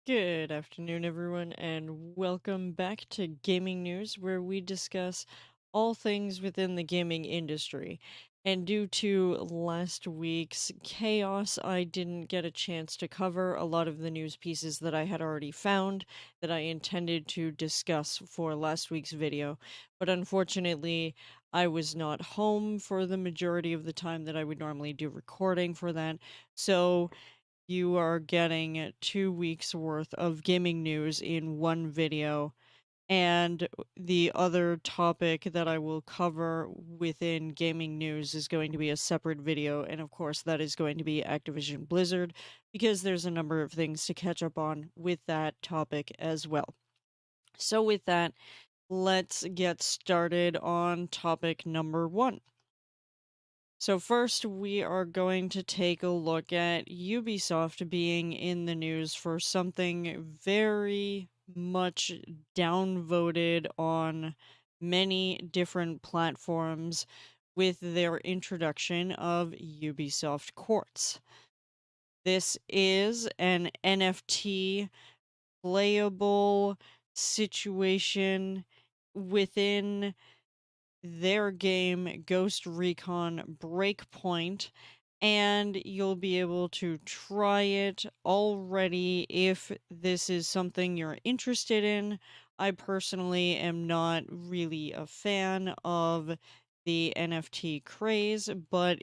Good afternoon, everyone, and welcome back to Gaming News, where we discuss all things within the gaming industry. And due to last week's chaos, I didn't get a chance to cover a lot of the news pieces that I had already found that I intended to discuss for last week's video. But unfortunately, I was not home for the majority of the time that I would normally do recording for that. So you are getting 2 weeks worth of gaming news in one video. And the other topic that I will cover within gaming news is going to be a separate video. And of course, that is going to be Activision Blizzard, because there's a number of things to catch up on with that topic as well. So, with that, let's get started on topic number one. So first, we are going to take a look at Ubisoft being in the news for something very much downvoted on many different platforms with their introduction of Ubisoft Quartz. This is an NFT playable situation within their game Ghost Recon Breakpoint, and you'll be able to try it already if this is something you're interested in. I personally am not really a fan of the NFT craze, but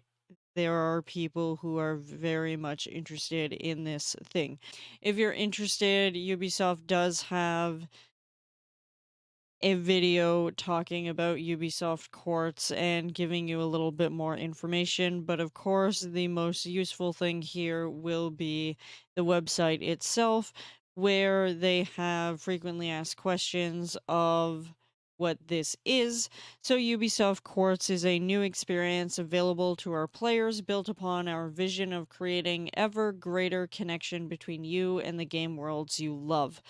there are people who are very much interested in this thing. If you're interested, Ubisoft does have a video talking about Ubisoft Quartz and giving you a little bit more information, but of course the most useful thing here will be the website itself, where they have frequently asked questions of what this is. So Ubisoft Quartz is a new experience available to our players, built upon our vision of creating ever greater connection between you and the game worlds you love.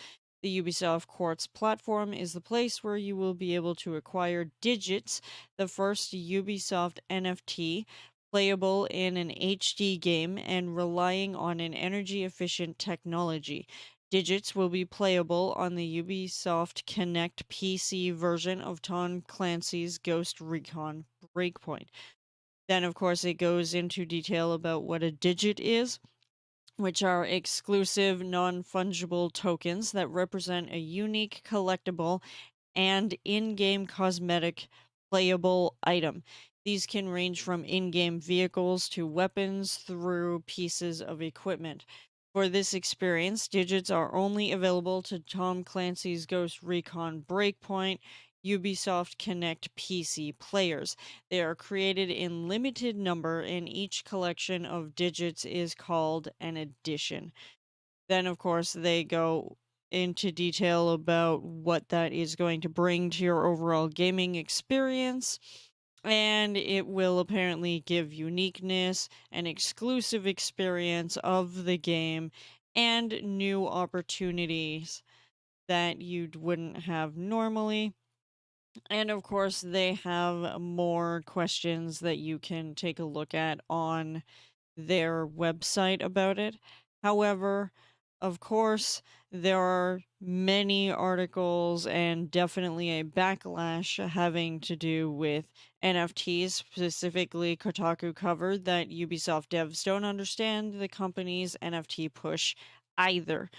The Ubisoft Quartz platform is the place where you will be able to acquire Digits, the first Ubisoft NFT, playable in an HD game and relying on an energy-efficient technology. Digits will be playable on the Ubisoft Connect PC version of Tom Clancy's Ghost Recon Breakpoint. Then, of course, it goes into detail about what a digit is, which are exclusive, non-fungible tokens that represent a unique collectible and in-game cosmetic playable item. These can range from in-game vehicles to weapons through pieces of equipment. For this experience, digits are only available to Tom Clancy's Ghost Recon Breakpoint Ubisoft Connect PC players. They are created in limited number, and each collection of digits is called an edition. Then, of course, they go into detail about what that is going to bring to your overall gaming experience, and it will apparently give uniqueness and exclusive experience of the game and new opportunities that you wouldn't have normally. And of course, they have more questions that you can take a look at on their website about it. However, of course, there are many articles and definitely a backlash having to do with NFTs. Specifically, Kotaku covered that Ubisoft devs don't understand the company's NFT push either.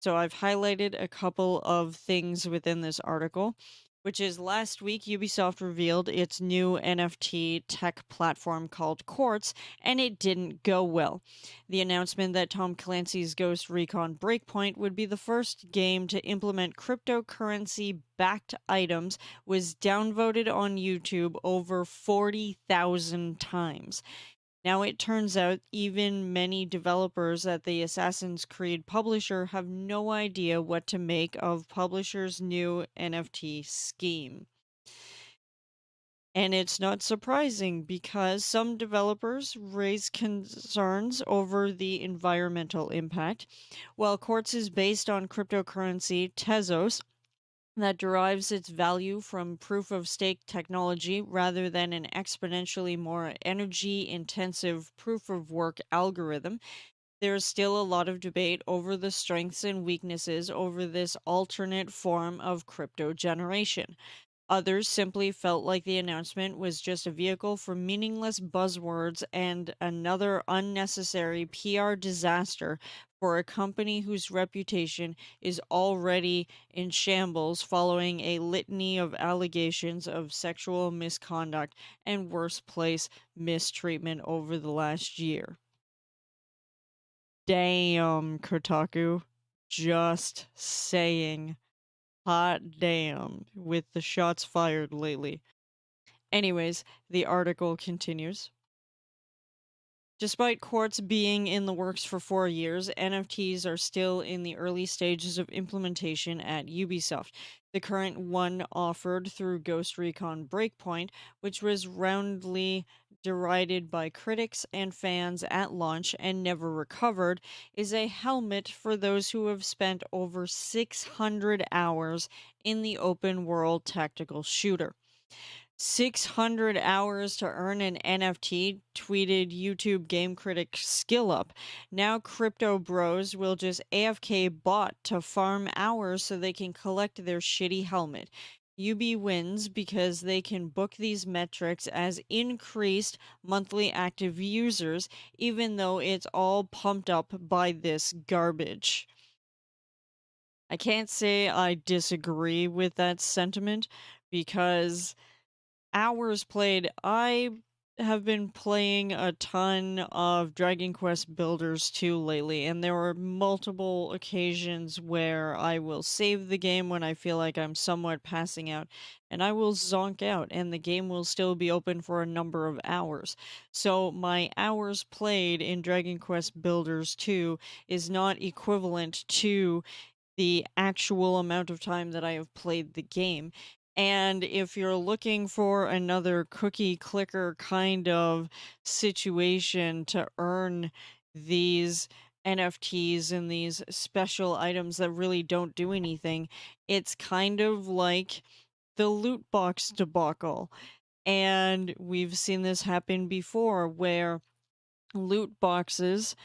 So I've highlighted a couple of things within this article, which is last week Ubisoft revealed its new NFT tech platform called Quartz, and it didn't go well. The announcement that Tom Clancy's Ghost Recon Breakpoint would be the first game to implement cryptocurrency-backed items was downvoted on YouTube over 40,000 times. Now, it turns out even many developers at the Assassin's Creed publisher have no idea what to make of publisher's new NFT scheme. And it's not surprising, because some developers raise concerns over the environmental impact. While Quartz is based on cryptocurrency Tezos, that derives its value from proof of stake technology rather than an exponentially more energy intensive proof of work algorithm, there's still a lot of debate over the strengths and weaknesses over this alternate form of crypto generation. Others simply felt like the announcement was just a vehicle for meaningless buzzwords and another unnecessary PR disaster for a company whose reputation is already in shambles following a litany of allegations of sexual misconduct and worst place mistreatment over the last year. Damn, Kotaku. Just saying. Hot damn with the shots fired lately. Anyways, the article continues. Despite quartz being in the works for 4 years, NFTs are still in the early stages of implementation at Ubisoft. The current one offered through Ghost Recon Breakpoint, which was roundly derided by critics and fans at launch and never recovered, is a helmet for those who have spent over 600 hours in the open world tactical shooter. 600 hours to earn an NFT, tweeted YouTube game critic SkillUp. Now crypto bros will just AFK bot to farm hours so they can collect their shitty helmet. UB wins because they can book these metrics as increased monthly active users, even though it's all pumped up by this garbage. I can't say I disagree with that sentiment because hours played, I have been playing a ton of Dragon Quest Builders 2 lately, and there were multiple occasions where I will save the game when I feel like I'm somewhat passing out, and I will zonk out, and the game will still be open for a number of hours. So my hours played in Dragon Quest Builders 2 is not equivalent to the actual amount of time that I have played the game. And if you're looking for another cookie clicker kind of situation to earn these NFTs and these special items that really don't do anything, it's kind of like the loot box debacle. And we've seen this happen before where loot boxes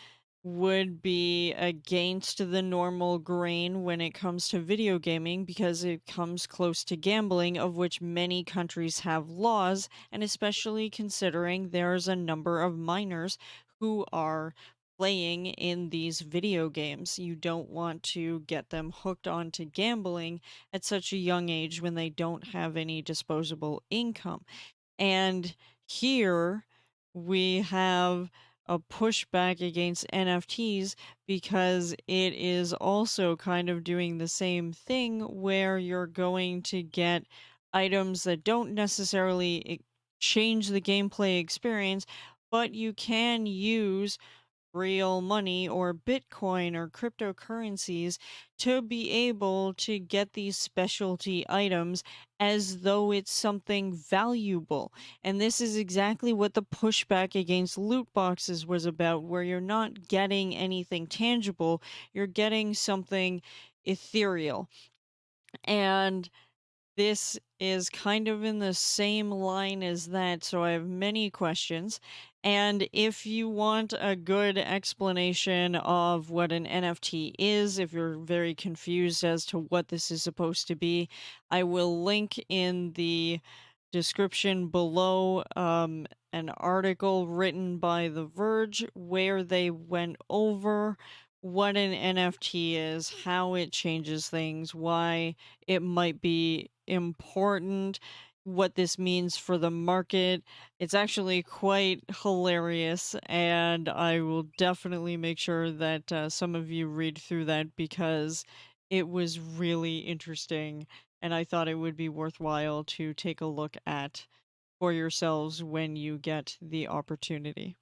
would be against the normal grain when it comes to video gaming because it comes close to gambling, of which many countries have laws, and especially considering there's a number of minors who are playing in these video games. You don't want to get them hooked onto gambling at such a young age when they don't have any disposable income. And here we have a pushback against NFTs because it is also kind of doing the same thing where you're going to get items that don't necessarily change the gameplay experience, but you can use real money or Bitcoin or cryptocurrencies to be able to get these specialty items as though it's something valuable. And this is exactly what the pushback against loot boxes was about, where you're not getting anything tangible, you're getting something ethereal. And this is kind of in the same line as that, so I have many questions. And if you want a good explanation of what an NFT is, if you're very confused as to what this is supposed to be, I will link in the description below an article written by The Verge where they went over what an NFT is, how it changes things, why it might be important, what this means for the market. It's actually quite hilarious, and I will definitely make sure that some of you read through that because it was really interesting, and I thought it would be worthwhile to take a look at for yourselves when you get the opportunity.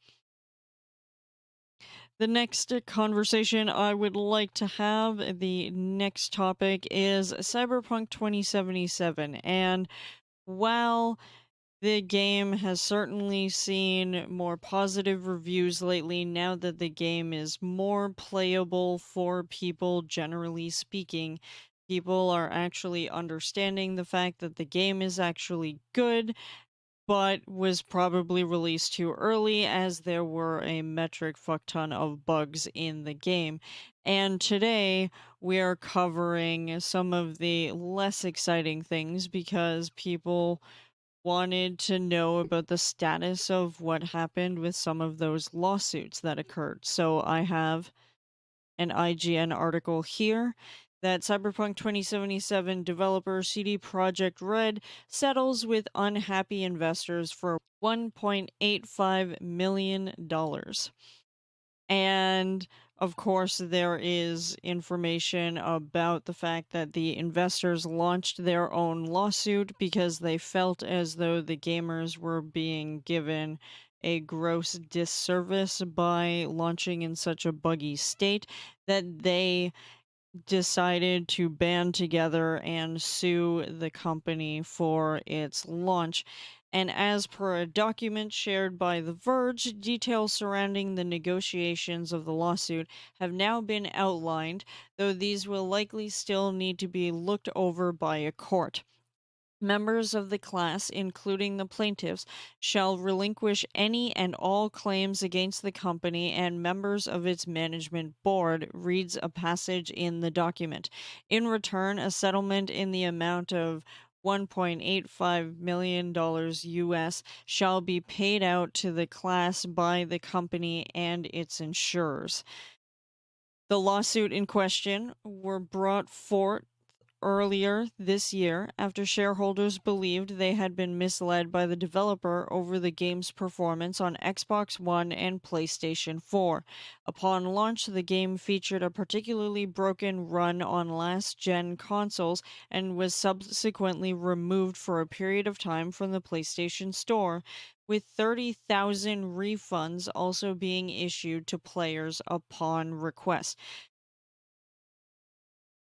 The next conversation I would like to have, the next topic is Cyberpunk 2077. And while the game has certainly seen more positive reviews lately, now that the game is more playable for people, generally speaking, people are actually understanding the fact that the game is actually good. but was probably released too early as there were a metric fuck ton of bugs in the game. And today we are covering some of the less exciting things because people wanted to know about the status of what happened with some of those lawsuits that occurred. So I have an IGN article here that Cyberpunk 2077 developer CD Projekt Red settles with unhappy investors for $1.85 million. And of course, there is information about the fact that the investors launched their own lawsuit because they felt as though the gamers were being given a gross disservice by launching in such a buggy state that they decided to band together and sue the company for its launch. And as per a document shared by The Verge, details surrounding the negotiations of the lawsuit have now been outlined, though these will likely still need to be looked over by a court. Members of the class, including the plaintiffs, shall relinquish any and all claims against the company and members of its management board, reads a passage in the document. In return, a settlement in the amount of $1.85 million US shall be paid out to the class by the company and its insurers. The lawsuit in question were brought forth earlier this year after shareholders believed they had been misled by the developer over the game's performance on Xbox One and PlayStation 4. Upon launch, the game featured a particularly broken run on last-gen consoles and was subsequently removed for a period of time from the PlayStation Store, with 30,000 refunds also being issued to players upon request.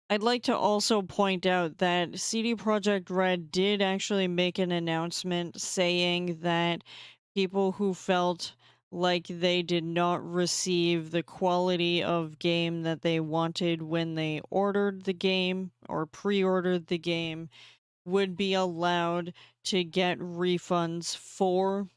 I'd like to also point out that CD Projekt Red did actually make an announcement saying that people who felt like they did not receive the quality of game that they wanted when they ordered the game or pre-ordered the game would be allowed to get refunds for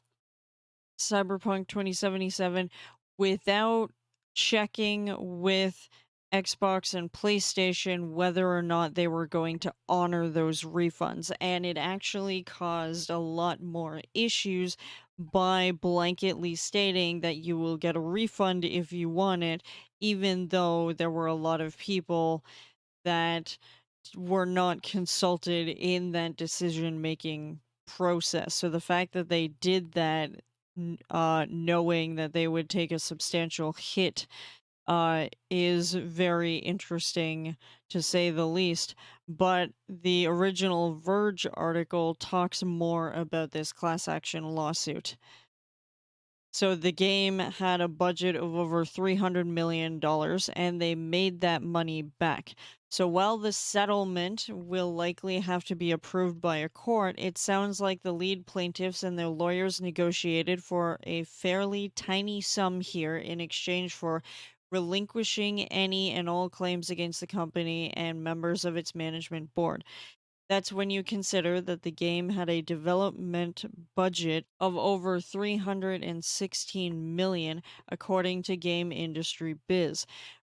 Cyberpunk 2077 without checking with Xbox and PlayStation whether or not they were going to honor those refunds. And it actually caused a lot more issues by blanketly stating that you will get a refund if you want it, even though there were a lot of people that were not consulted in that decision making process. So the fact that they did that, knowing that they would take a substantial hit, is very interesting to say the least. But the original Verge article talks more about this class action lawsuit. So the game had a budget of over $300 million and they made that money back. So while the settlement will likely have to be approved by a court, it sounds like the lead plaintiffs and their lawyers negotiated for a fairly tiny sum here in exchange for relinquishing any and all claims against the company and members of its management board. That's when you consider that the game had a development budget of over 316 million according to Game Industry Biz,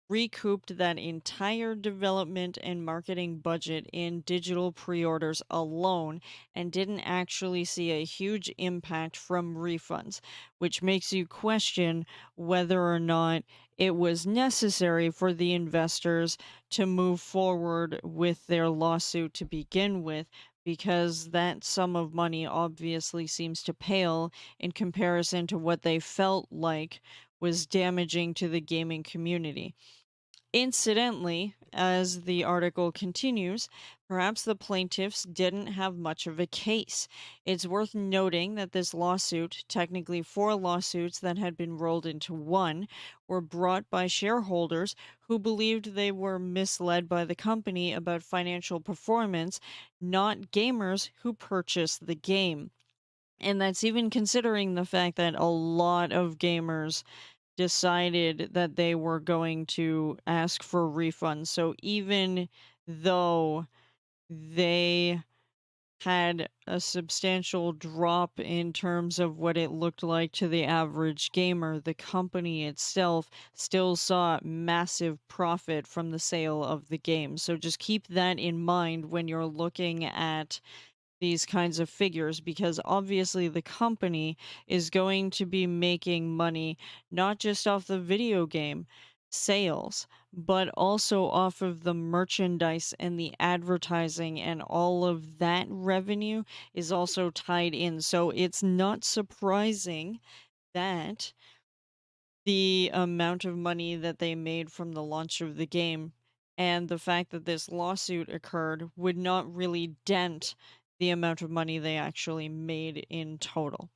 recouped that entire development and marketing budget in digital pre-orders alone and didn't actually see a huge impact from refunds, which makes you question whether or not it was necessary for the investors to move forward with their lawsuit to begin with, because that sum of money obviously seems to pale in comparison to what they felt like was damaging to the gaming community. Incidentally, as the article continues, perhaps the plaintiffs didn't have much of a case. It's worth noting that this lawsuit, technically four lawsuits that had been rolled into one, were brought by shareholders who believed they were misled by the company about financial performance, not gamers who purchased the game. And that's even considering the fact that a lot of gamers decided that they were going to ask for refunds. So even though they had a substantial drop in terms of what it looked like to the average gamer. The company itself still saw massive profit from the sale of the game. So just keep that in mind when you're looking at these kinds of figures, because obviously the company is going to be making money not just off the video game sales, but also off of the merchandise and the advertising, and all of that revenue is also tied in. So it's not surprising that the amount of money that they made from the launch of the game and the fact that this lawsuit occurred would not really dent the amount of money they actually made in total.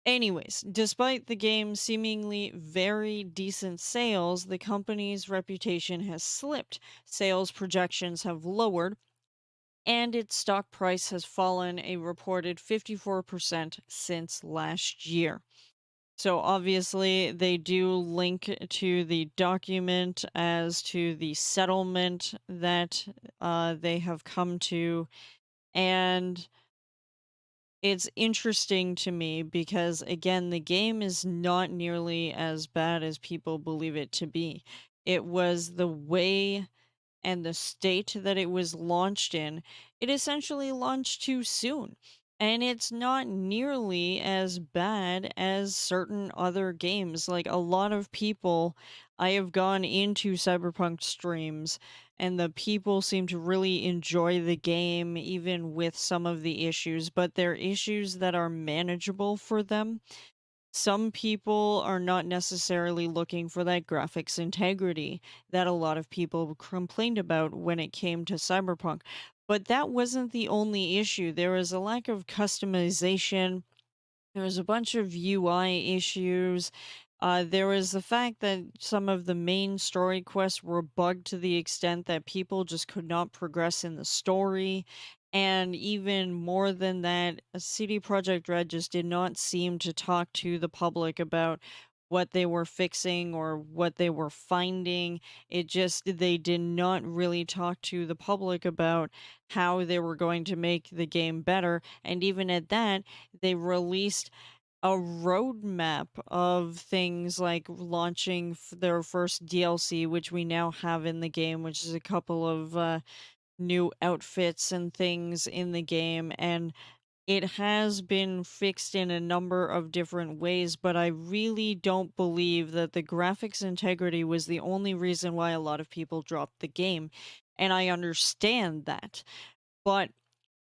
Anyways, despite the game's seemingly very decent sales, the company's reputation has slipped. Sales projections have lowered, and its stock price has fallen a reported 54% since last year. So obviously, they do link to the document as to the settlement that they have come to. And it's interesting to me because, again, the game is not nearly as bad as people believe it to be. It was the way and the state that it was launched in, it essentially launched too soon. And it's not nearly as bad as certain other games. Like a lot of people, I have gone into Cyberpunk streams, and the people seem to really enjoy the game, even with some of the issues, but they're issues that are manageable for them. Some people are not necessarily looking for that graphics integrity that a lot of people complained about when it came to Cyberpunk. But that wasn't the only issue. There was a lack of customization. There was a bunch of UI issues. There was the fact that some of the main story quests were bugged to the extent that people just could not progress in the story. And even more than that, CD Projekt Red just did not seem to talk to the public about what they were fixing or what they were finding. They did not really talk to the public about how they were going to make the game better. And even at that, they released a roadmap of things like launching their first DLC, which we now have in the game, which is a couple of new outfits and things in the game. And it has been fixed in a number of different ways, but I really don't believe that the graphics integrity was the only reason why a lot of people dropped the game. And I understand that. But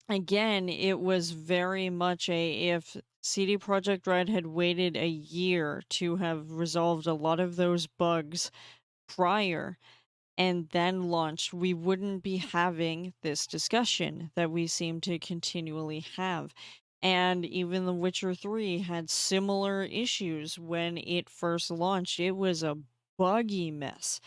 again, it was very much if CD Projekt Red had waited a year to have resolved a lot of those bugs prior and then launched, we wouldn't be having this discussion that we seem to continually have. And even The Witcher 3 had similar issues when it first launched. It was a buggy mess.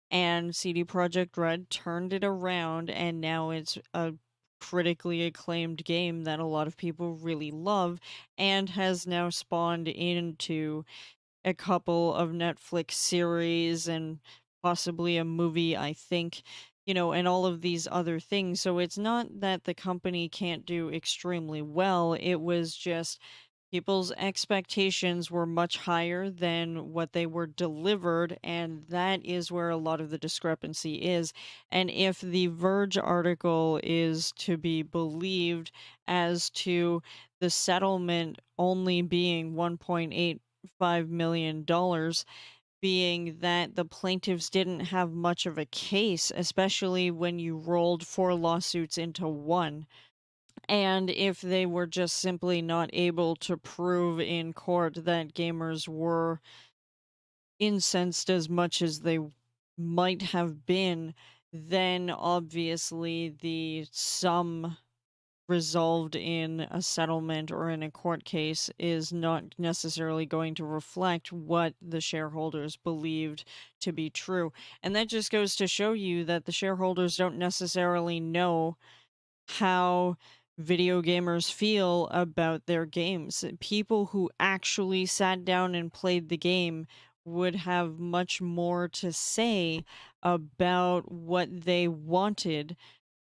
And CD Projekt Red turned it around, and now it's a critically acclaimed game that a lot of people really love, and has now spawned into a couple of Netflix series and possibly a movie, I think, and all of these other things. So it's not that the company can't do extremely well. It was just people's expectations were much higher than what they were delivered, and that is where a lot of the discrepancy is. And if the Verge article is to be believed as to the settlement only being $1.85 million, being that the plaintiffs didn't have much of a case, especially when you rolled four lawsuits into one. And if they were just simply not able to prove in court that gamers were incensed as much as they might have been, then obviously the sum resolved in a settlement or in a court case is not necessarily going to reflect what the shareholders believed to be true. And that just goes to show you that the shareholders don't necessarily know how video gamers feel about their games. People who actually sat down and played the game would have much more to say about what they wanted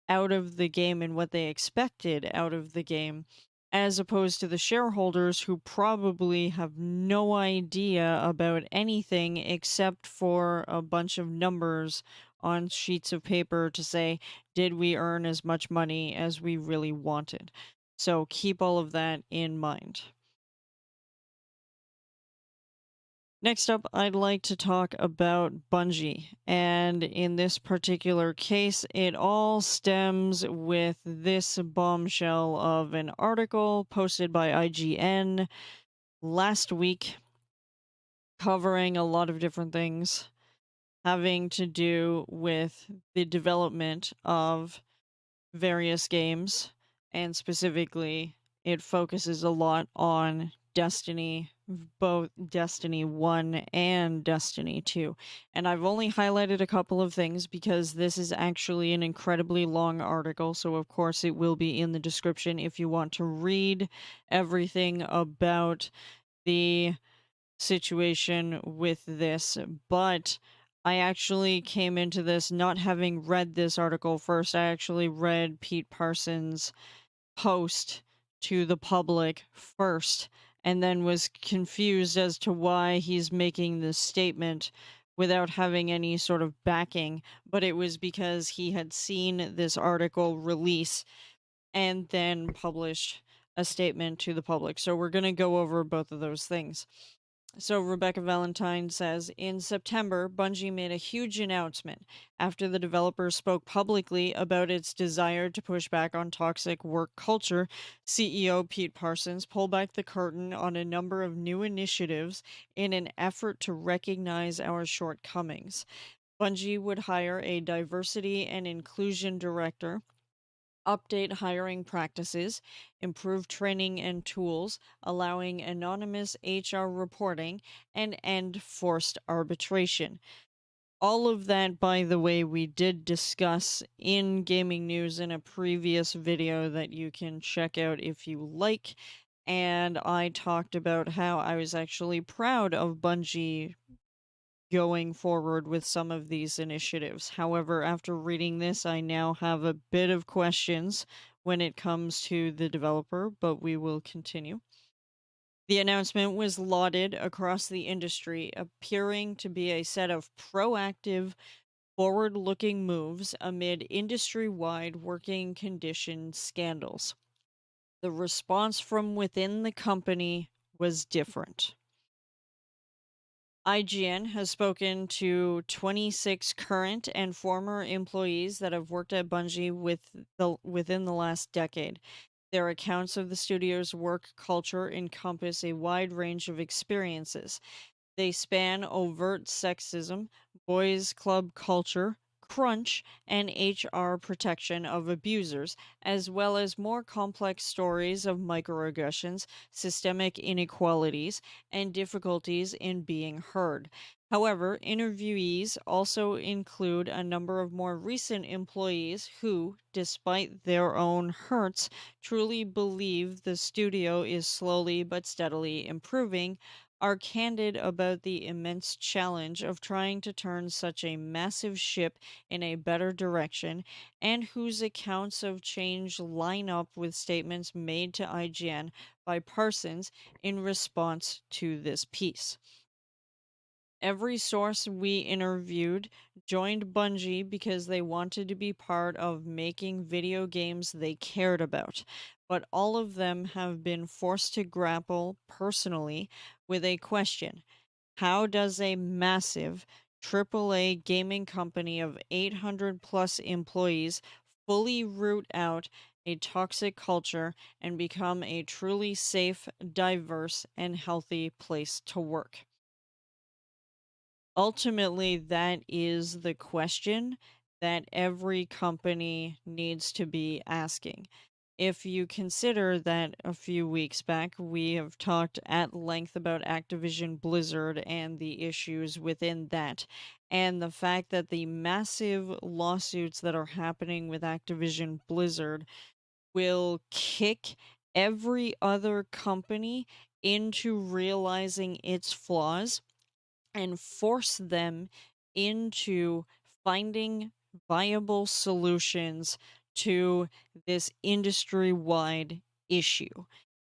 out of the game and what they expected out of the game, as opposed to the shareholders who probably have no idea about anything except for a bunch of numbers on sheets of paper to say, did we earn as much money as we really wanted? So keep all of that in mind. Next up, I'd like to talk about Bungie. And in this particular case, it all stems with this bombshell of an article posted by IGN last week covering a lot of different things having to do with the development of various games, and specifically, it focuses a lot on Destiny, both Destiny 1 and Destiny 2. And I've only highlighted a couple of things because this is actually an incredibly long article, so of course it will be in the description if you want to read everything about the situation with this, but I actually came into this not having read this article first. I actually read Pete Parsons' post to the public first, and then was confused as to why he's making this statement without having any sort of backing. But it was because he had seen this article release and then published a statement to the public. So we're going to go over both of those things. So Rebecca Valentine says, in September, Bungie made a huge announcement after the developer spoke publicly about its desire to push back on toxic work culture. CEO Pete Parsons pulled back the curtain on a number of new initiatives in an effort to recognize our shortcomings. Bungie would hire a diversity and inclusion director, update hiring practices, improve training and tools, allowing anonymous HR reporting, and end forced arbitration. All of that, by the way, we did discuss in gaming news in a previous video that you can check out if you like. And I talked about how I was actually proud of Bungie going forward with some of these initiatives. However, after reading this, I now have a bit of questions when it comes to the developer, but we will continue. The announcement was lauded across the industry, appearing to be a set of proactive, forward looking moves amid industry wide working condition scandals. The response from within the company was different. IGN has spoken to 26 current and former employees that have worked at Bungie within the last decade. Their accounts of the studio's work culture encompass a wide range of experiences. They span overt sexism, boys' club culture, crunch, and HR protection of abusers, as well as more complex stories of microaggressions, systemic inequalities, and difficulties in being heard. However, interviewees also include a number of more recent employees who, despite their own hurts, truly believe the studio is slowly but steadily improving, are candid about the immense challenge of trying to turn such a massive ship in a better direction, and whose accounts of change line up with statements made to IGN by Parsons in response to this piece. Every source we interviewed joined Bungie because they wanted to be part of making video games they cared about, but all of them have been forced to grapple personally with a question: how does a massive AAA gaming company of 800 plus employees fully root out a toxic culture and become a truly safe, diverse, and healthy place to work? Ultimately, that is the question that every company needs to be asking. If you consider that a few weeks back we have talked at length about Activision Blizzard and the issues within that, and the fact that the massive lawsuits that are happening with Activision Blizzard will kick every other company into realizing its flaws and force them into finding viable solutions to this industry wide issue.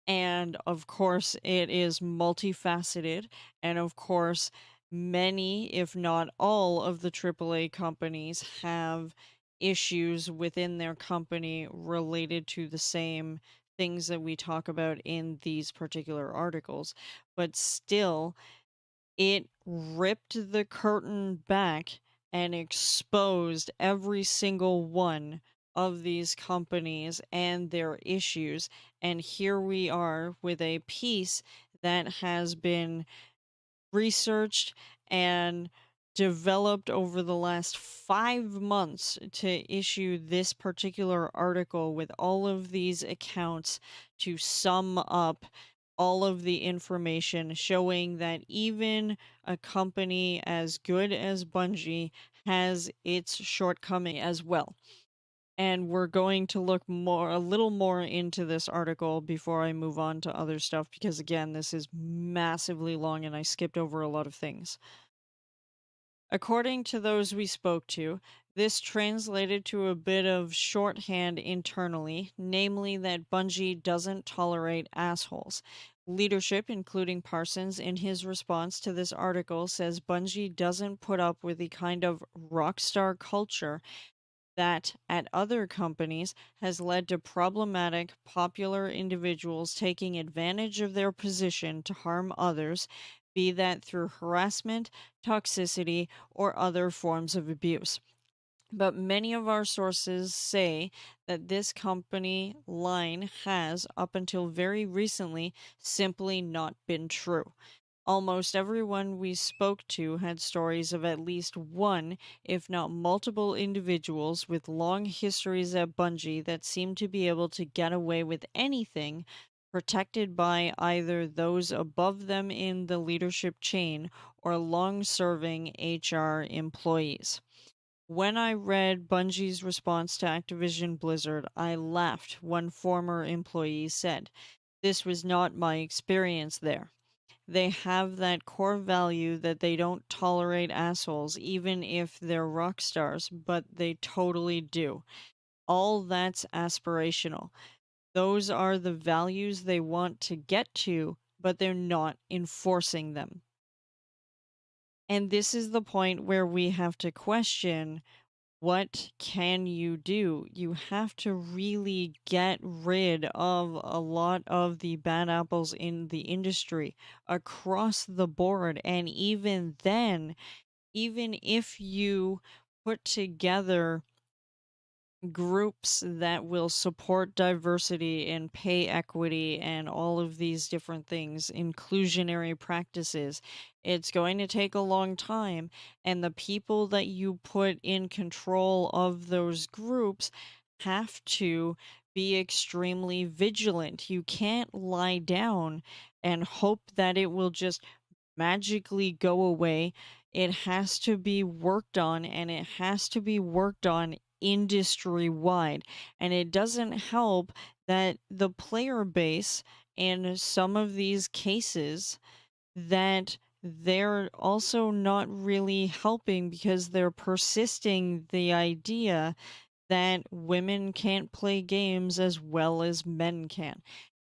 And of course, it is multifaceted. And of course, many, if not all, of the AAA companies have issues within their company related to the same things that we talk about in these particular articles. But still, it ripped the curtain back and exposed every single one of these companies and their issues. And here we are with a piece that has been researched and developed over the last 5 months to issue this particular article with all of these accounts to sum up all of the information showing that even a company as good as Bungie has its shortcoming as well. And we're going to look a little more into this article before I move on to other stuff because, again, this is massively long and I skipped over a lot of things. According to those we spoke to, this translated to a bit of shorthand internally, namely that Bungie doesn't tolerate assholes. Leadership, including Parsons, in his response to this article, says Bungie doesn't put up with the kind of rockstar culture that at other companies has led to problematic, popular individuals taking advantage of their position to harm others, be that through harassment, toxicity, or other forms of abuse. But many of our sources say that this company line has, up until very recently, simply not been true. Almost everyone we spoke to had stories of at least one, if not multiple individuals with long histories at Bungie that seemed to be able to get away with anything, protected by either those above them in the leadership chain or long serving HR employees. When I read Bungie's response to Activision Blizzard, I laughed, one former employee said. This was not my experience there. They have that core value that they don't tolerate assholes, even if they're rock stars, but they totally do. All that's aspirational. Those are the values they want to get to, but they're not enforcing them. And this is the point where we have to question, what can you do? You have to really get rid of a lot of the bad apples in the industry across the board. And even then, even if you put together groups that will support diversity and pay equity and all of these different things, inclusionary practices, it's going to take a long time. And the people that you put in control of those groups have to be extremely vigilant. You can't lie down and hope that it will just magically go away. It has to be worked on, and it has to be worked on industry wide. And it doesn't help that the player base in some of these cases, that they're also not really helping because they're persisting the idea that women can't play games as well as men can.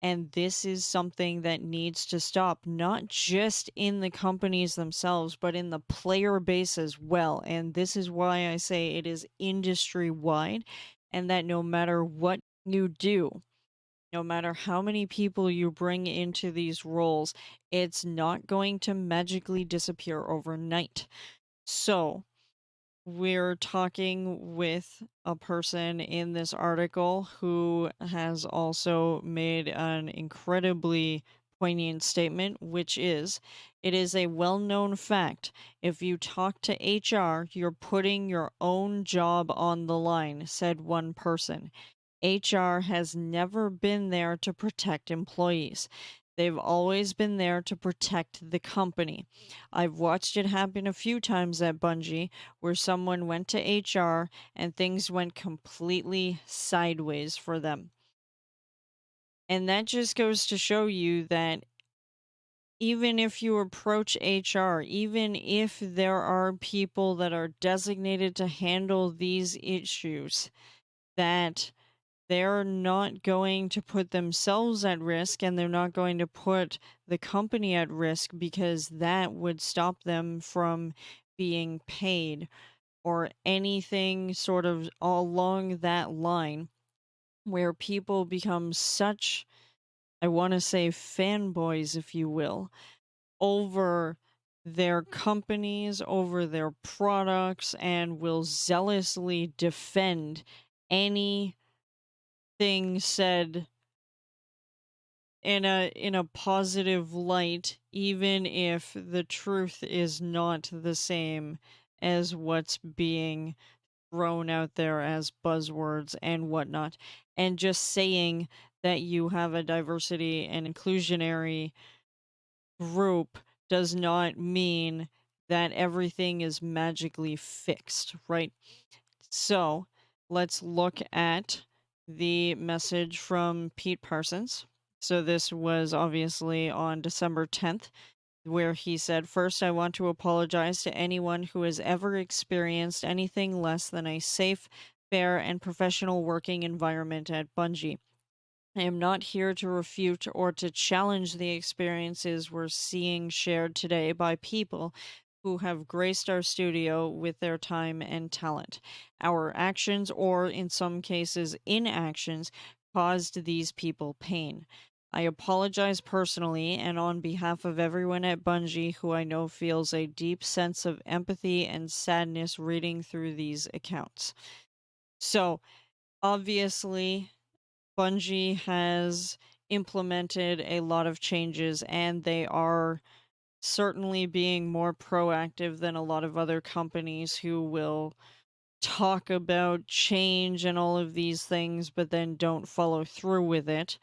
And this is something that needs to stop, not just in the companies themselves, but in the player base as well. And this is why I say it is industry wide, and that no matter what you do, no matter how many people you bring into these roles, it's not going to magically disappear overnight. So, we're talking with a person in this article who has also made an incredibly poignant statement, which is, it is a well known fact. If you talk to HR, you're putting your own job on the line, said one person. HR has never been there to protect employees. They've always been there to protect the company. I've watched it happen a few times at Bungie where someone went to HR and things went completely sideways for them. And that just goes to show you that even if you approach HR, even if there are people that are designated to handle these issues, that they're not going to put themselves at risk and they're not going to put the company at risk because that would stop them from being paid or anything sort of along that line where people become such, I want to say, fanboys, if you will, over their companies, over their products, and will zealously defend anything said in a positive light, even if the truth is not the same as what's being thrown out there as buzzwords and whatnot. And just saying that you have a diversity and inclusionary group does not mean that everything is magically fixed, right? So let's look at the message from Pete Parsons. So this was obviously on December 10th, where he said, "First, I want to apologize to anyone who has ever experienced anything less than a safe, fair, and professional working environment at Bungie. I am not here to refute or to challenge the experiences we're seeing shared today by people who have graced our studio with their time and talent. Our actions, or in some cases, inactions, caused these people pain. I apologize personally and on behalf of everyone at Bungie who I know feels a deep sense of empathy and sadness reading through these accounts." So, obviously, Bungie has implemented a lot of changes and they are certainly being more proactive than a lot of other companies who will talk about change and all of these things but then don't follow through with it.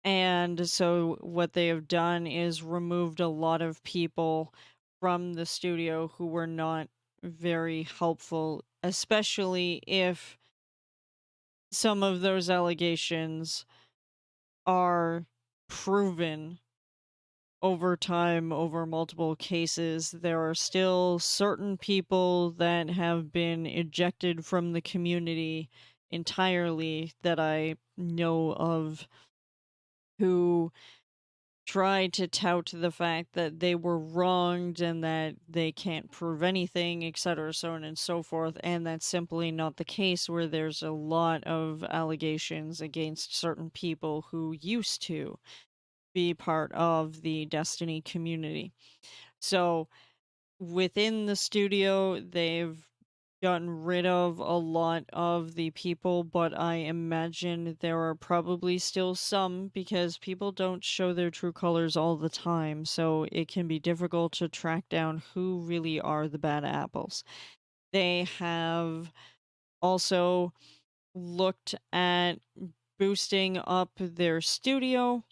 And so what they have done is removed a lot of people from the studio who were not very helpful, especially if some of those allegations are proven over time, over multiple cases. There are still certain people that have been ejected from the community entirely that I know of who try to tout the fact that they were wronged and that they can't prove anything, etc., so on and so forth. And that's simply not the case, where there's a lot of allegations against certain people who used to be part of the Destiny community. So within the studio, they've gotten rid of a lot of the people, but I imagine there are probably still some because people don't show their true colors all the time, so it can be difficult to track down who really are the bad apples. They have also looked at boosting up their studio,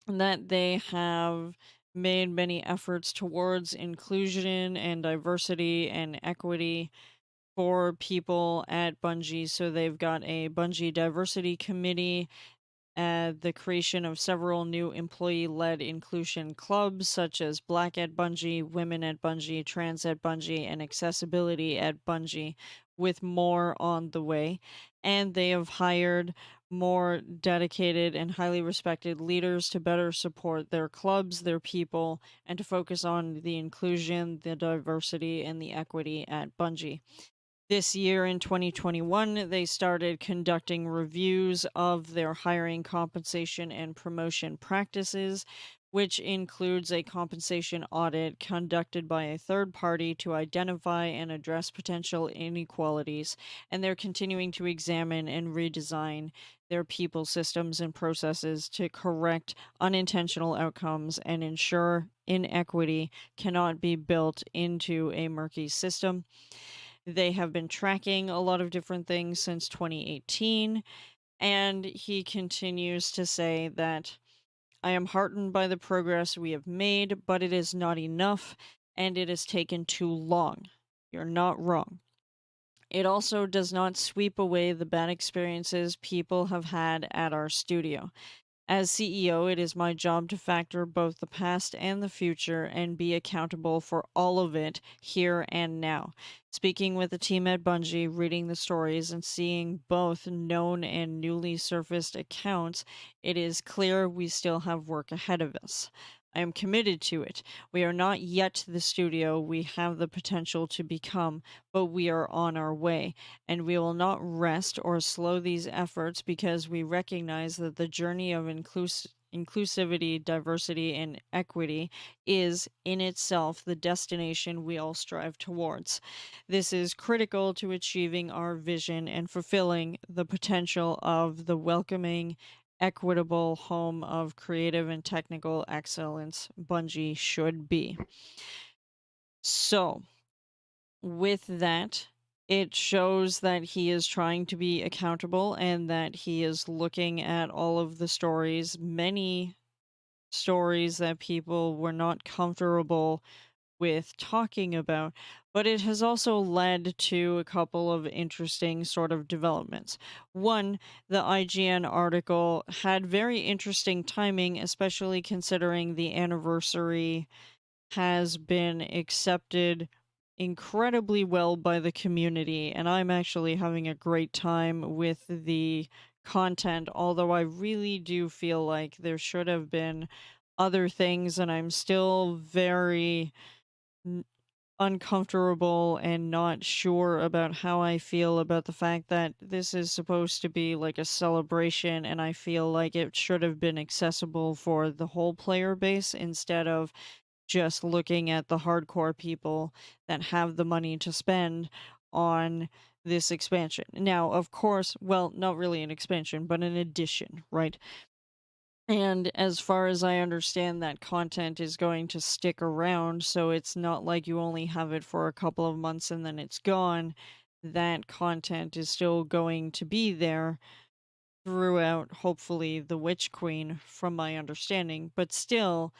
that they have made many efforts towards inclusion and diversity and equity for people at Bungie. So they've got a Bungie diversity committee, the creation of several new employee led inclusion clubs such as Black at Bungie, Women at Bungie, Trans at Bungie, and Accessibility at Bungie, with more on the way. And they have hired more dedicated and highly respected leaders to better support their clubs, their people, and to focus on the inclusion, the diversity, and the equity at Bungie. This year in 2021, they started conducting reviews of their hiring, compensation, and promotion practices, which includes a compensation audit conducted by a third party to identify and address potential inequalities. And they're continuing to examine and redesign their people systems and processes to correct unintentional outcomes and ensure inequity cannot be built into a murky system. They have been tracking a lot of different things since 2018. And he continues to say that I am heartened by the progress we have made, but it is not enough and it has taken too long. You're not wrong. It also does not sweep away the bad experiences people have had at our studio. As CEO, it is my job to factor both the past and the future and be accountable for all of it here and now. Speaking with the team at Bungie, reading the stories, and seeing both known and newly surfaced accounts, it is clear we still have work ahead of us. I am committed to it. We are not yet the studio we have the potential to become, but we are on our way, and we will not rest or slow these efforts because we recognize that the journey of inclusivity, diversity, and equity is in itself the destination we all strive towards. This is critical to achieving our vision and fulfilling the potential of the welcoming, equitable home of creative and technical excellence Bungie should be. So, with that, it shows that he is trying to be accountable and that he is looking at all of the stories, many stories that people were not comfortable with talking about, but it has also led to a couple of interesting sort of developments. One, the IGN article had very interesting timing, especially considering the anniversary has been accepted incredibly well by the community, and I'm actually having a great time with the content, although I really do feel like there should have been other things, and I'm still very uncomfortable and not sure about how I feel about the fact that this is supposed to be like a celebration, and I feel like it should have been accessible for the whole player base instead of just looking at the hardcore people that have the money to spend on this expansion. Now, of course, well, not really an expansion, but an addition, right? And as far as I understand, that content is going to stick around, so it's not like you only have it for a couple of months and then it's gone. That content is still going to be there throughout, hopefully, the Witch Queen, from my understanding. But still,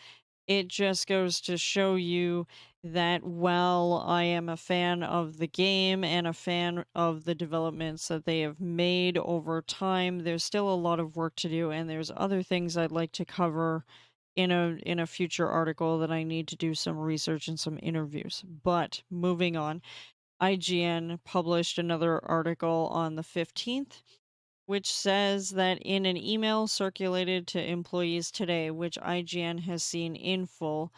it just goes to show you that while I am a fan of the game and a fan of the developments that they have made over time, there's still a lot of work to do, and there's other things I'd like to cover in a future article that I need to do some research and some interviews. But moving on, IGN published another article on the 15th, which says that in an email circulated to employees today, which IGN has seen in full,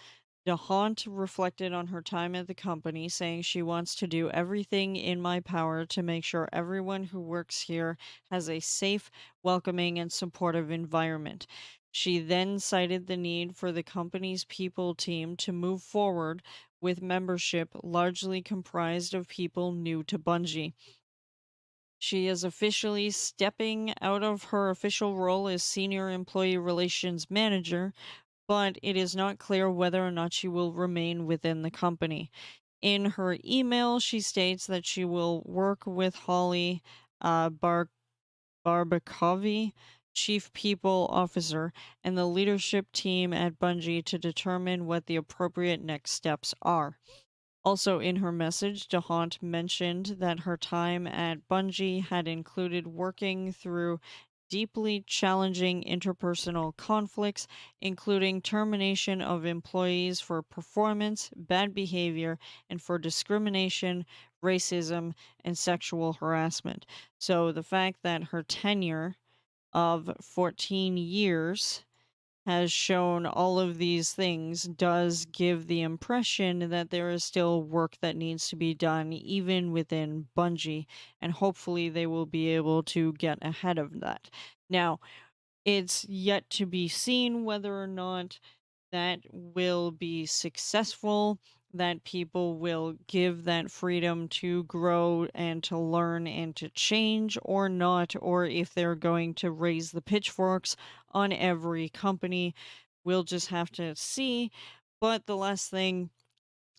DeHaunt reflected on her time at the company, saying she wants to do everything in my power to make sure everyone who works here has a safe, welcoming, and supportive environment. She then cited the need for the company's people team to move forward with membership largely comprised of people new to Bungie. She is officially stepping out of her official role as Senior Employee Relations Manager, but it is not clear whether or not she will remain within the company. In her email, she states that she will work with Holly Barbakovi, Chief People Officer, and the leadership team at Bungie to determine what the appropriate next steps are. Also, in her message, DeHaunt mentioned that her time at Bungie had included working through deeply challenging interpersonal conflicts, including termination of employees for performance, bad behavior, and for discrimination, racism, and sexual harassment. So, the fact that her tenure of 14 years has shown all of these things does give the impression that there is still work that needs to be done, even within Bungie, and hopefully they will be able to get ahead of that. Now, it's yet to be seen whether or not that will be successful, that people will give that freedom to grow and to learn and to change or not, or if they're going to raise the pitchforks on every company. We'll just have to see. But the last thing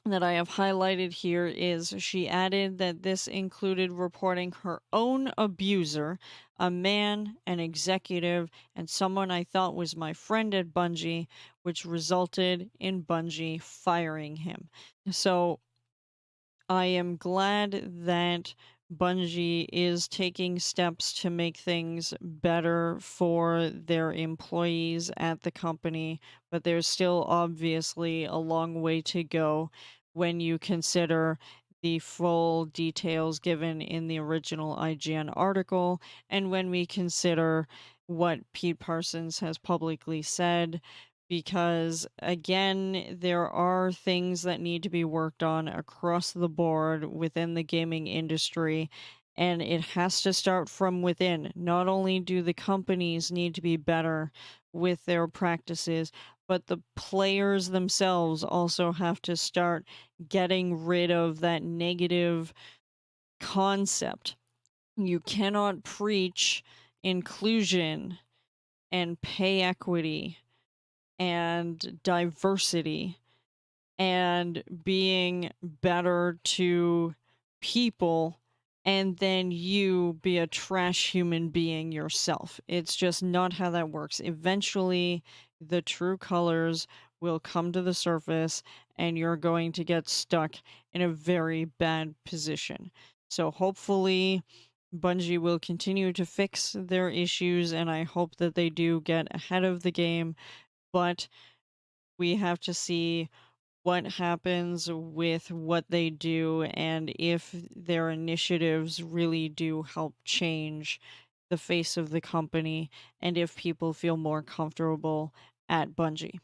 that I have highlighted here is she added that this included reporting her own abuser, a man, an executive, and someone I thought was my friend at Bungie, which resulted in Bungie firing him. So I am glad that Bungie is taking steps to make things better for their employees at the company, but there's still obviously a long way to go when you consider the full details given in the original IGN article, and when we consider what Pete Parsons has publicly said, because again, there are things that need to be worked on across the board within the gaming industry, and it has to start from within. Not only do the companies need to be better with their practices, but the players themselves also have to start getting rid of that negative concept. You cannot preach inclusion and pay equity and diversity and being better to people and then you be a trash human being yourself. It's just not how that works. Eventually, the true colors will come to the surface and you're going to get stuck in a very bad position. So hopefully Bungie will continue to fix their issues and I hope that they do get ahead of the game, but we have to see what happens with what they do and if their initiatives really do help change the face of the company and if people feel more comfortable at Bungie.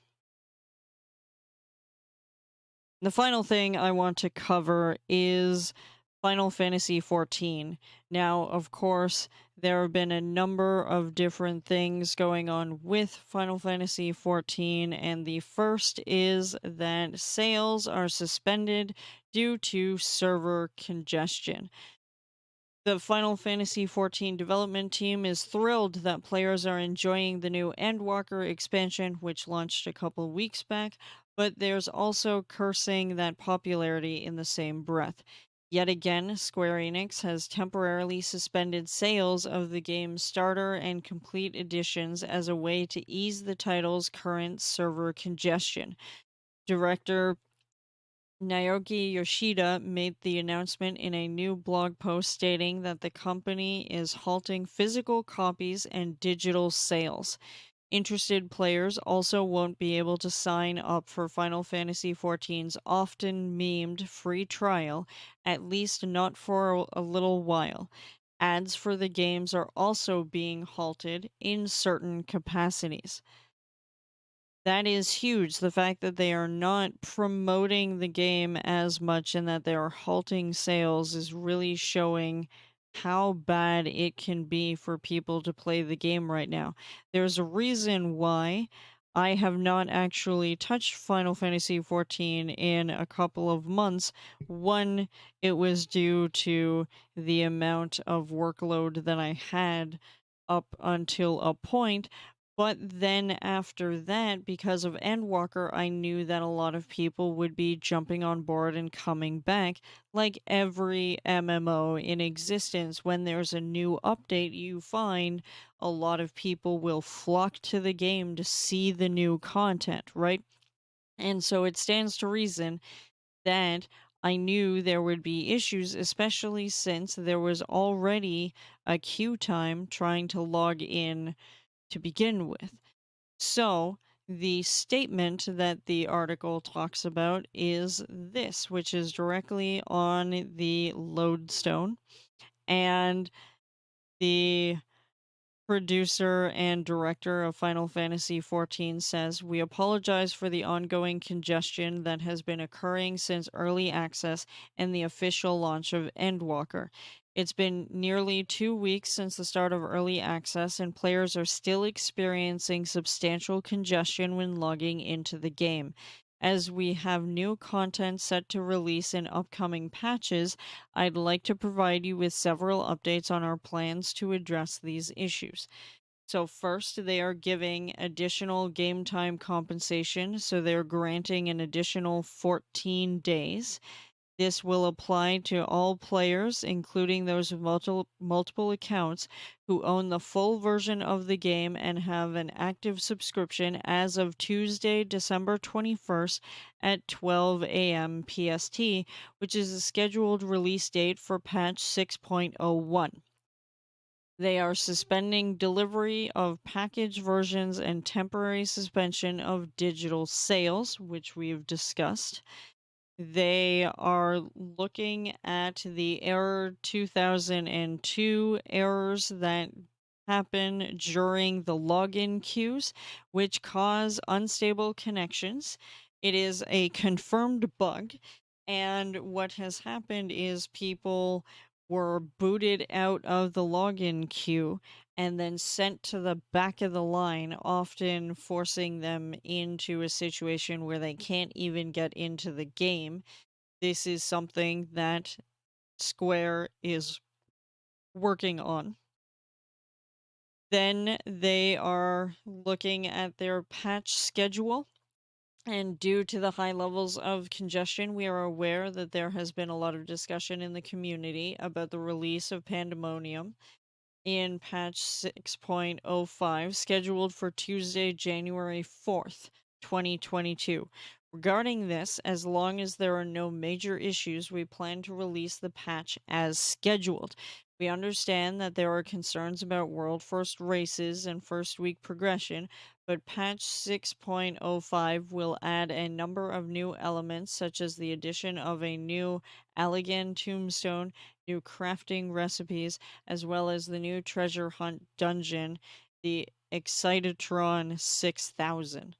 The final thing I want to cover is Final Fantasy XIV. Now, of course, there have been a number of different things going on with Final Fantasy XIV, and the first is that sales are suspended due to server congestion. The Final Fantasy XIV development team is thrilled that players are enjoying the new Endwalker expansion, which launched a couple weeks back, but there's also cursing that popularity in the same breath. Yet again, Square Enix has temporarily suspended sales of the game's starter and complete editions as a way to ease the title's current server congestion. Director Naoki Yoshida made the announcement in a new blog post stating that the company is halting physical copies and digital sales. Interested players also won't be able to sign up for Final Fantasy XIV's often memed free trial, at least not for a little while. Ads for the games are also being halted in certain capacities. That is huge. The fact that they are not promoting the game as much and that they are halting sales is really showing how bad it can be for people to play the game right now. There's a reason why I have not actually touched Final Fantasy XIV in a couple of months. One, it was due to the amount of workload that I had up until a point, but then after that, because of Endwalker, I knew that a lot of people would be jumping on board and coming back. Like every MMO in existence, when there's a new update, you find a lot of people will flock to the game to see the new content, right? And so it stands to reason that I knew there would be issues, especially since there was already a queue time trying to log in to begin with. So, the statement that the article talks about is this, which is directly on the lodestone. And the producer and director of Final Fantasy XIV says, "We apologize for the ongoing congestion that has been occurring since early access and the official launch of Endwalker. It's been nearly 2 weeks since the start of early access, and players are still experiencing substantial congestion when logging into the game. As we have new content set to release in upcoming patches, I'd like to provide you with several updates on our plans to address these issues." So, first, they are giving additional game time compensation, so they're granting an additional 14 days. This will apply to all players, including those with multiple accounts, who own the full version of the game and have an active subscription as of Tuesday, December 21st at 12 a.m. PST, which is the scheduled release date for patch 6.01. They are suspending delivery of package versions and temporary suspension of digital sales, which we've discussed. They are looking at the error 2002 errors that happen during the login queues, which cause unstable connections. It is a confirmed bug, and what has happened is people were booted out of the login queue and then sent to the back of the line, often forcing them into a situation where they can't even get into the game. This is something that Square is working on. Then they are looking at their patch schedule. And due to the high levels of congestion, we are aware that there has been a lot of discussion in the community about the release of Pandemonium in patch 6.05, scheduled for Tuesday, January 4th, 2022. Regarding this, as long as there are no major issues, we plan to release the patch as scheduled. We understand that there are concerns about world first races and first week progression, but patch 6.05 will add a number of new elements, such as the addition of a new Allegan tombstone, new crafting recipes, as well as the new treasure hunt dungeon, the Excitatron 6000.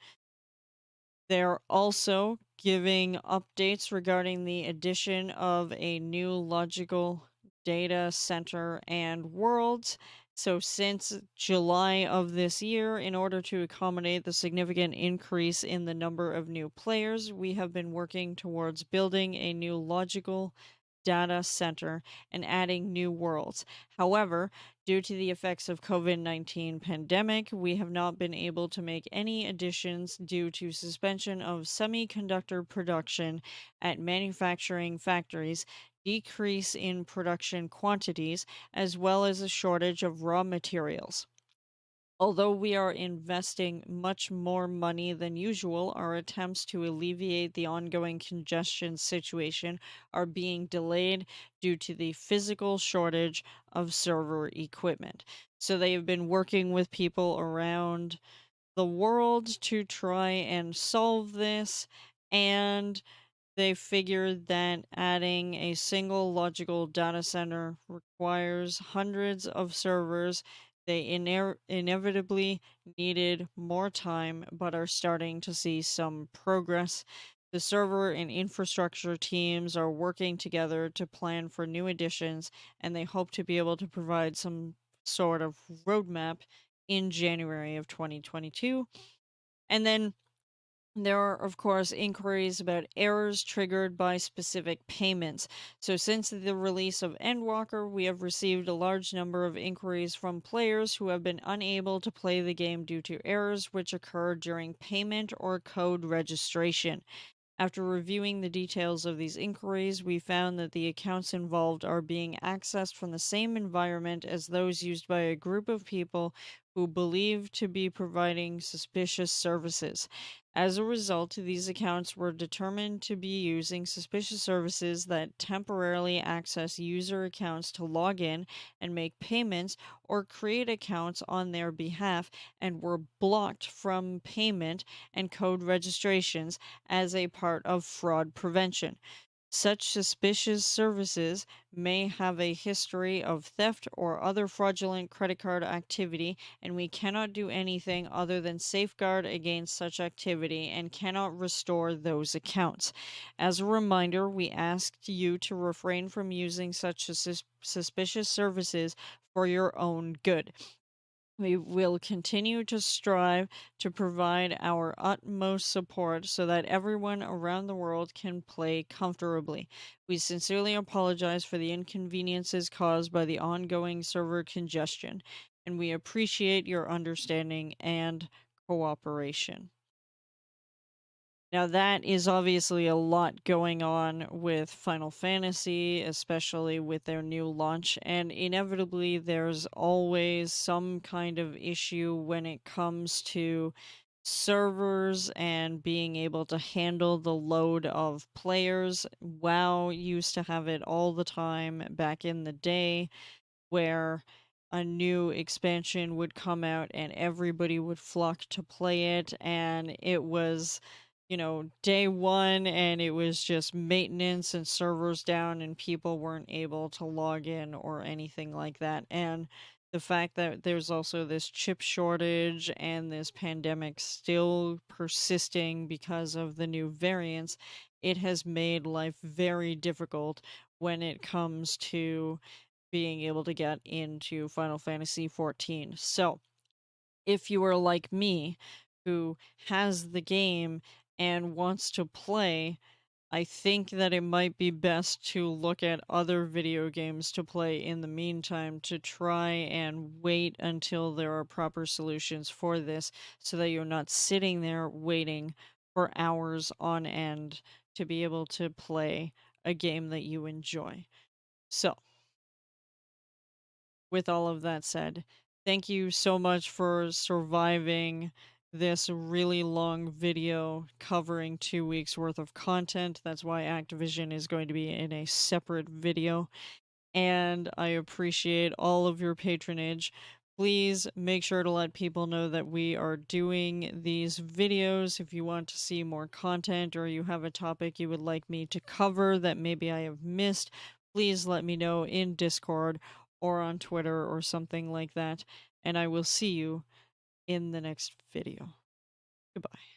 They're also giving updates regarding the addition of a new logical data center and worlds. So, since July of this year, in order to accommodate the significant increase in the number of new players, we have been working towards building a new logical data center and adding new worlds. However, due to the effects of COVID-19 pandemic, we have not been able to make any additions due to suspension of semiconductor production at manufacturing factories, decrease in production quantities, as well as a shortage of raw materials. Although we are investing much more money than usual, our attempts to alleviate the ongoing congestion situation are being delayed due to the physical shortage of server equipment. So they have been working with people around the world to try and solve this, and they figured that adding a single logical data center requires hundreds of servers. They inevitably needed more time, but are starting to see some progress. The server and infrastructure teams are working together to plan for new additions, and they hope to be able to provide some sort of roadmap in January of 2022. And then there are, of course, inquiries about errors triggered by specific payments. So, since the release of Endwalker, we have received a large number of inquiries from players who have been unable to play the game due to errors which occur during payment or code registration. After reviewing the details of these inquiries, we found that the accounts involved are being accessed from the same environment as those used by a group of people who believe to be providing suspicious services. As a result, these accounts were determined to be using suspicious services that temporarily access user accounts to log in and make payments or create accounts on their behalf and were blocked from payment and code registrations as a part of fraud prevention. Such suspicious services may have a history of theft or other fraudulent credit card activity, and we cannot do anything other than safeguard against such activity and cannot restore those accounts. As a reminder, we asked you to refrain from using such suspicious services for your own good. We will continue to strive to provide our utmost support so that everyone around the world can play comfortably. We sincerely apologize for the inconveniences caused by the ongoing server congestion, and we appreciate your understanding and cooperation. Now, that is obviously a lot going on with Final Fantasy, especially with their new launch, and inevitably, there's always some kind of issue when it comes to servers and being able to handle the load of players. WoW used to have it all the time back in the day where a new expansion would come out and everybody would flock to play it, and it was, day one, and it was just maintenance and servers down and people weren't able to log in or anything like that. And the fact that there's also this chip shortage and this pandemic still persisting because of the new variants, it has made life very difficult when it comes to being able to get into Final Fantasy XIV. So, if you are like me, who has the game and wants to play, I think that it might be best to look at other video games to play in the meantime to try and wait until there are proper solutions for this so that you're not sitting there waiting for hours on end to be able to play a game that you enjoy. So, with all of that said, thank you so much for surviving this really long video covering 2 weeks worth of content. That's why Activision is going to be in a separate video. And I appreciate all of your patronage. Please make sure to let people know that we are doing these videos. If you want to see more content or you have a topic you would like me to cover that maybe I have missed, please let me know in Discord or on Twitter or something like that. And I will see you in the next video. Goodbye.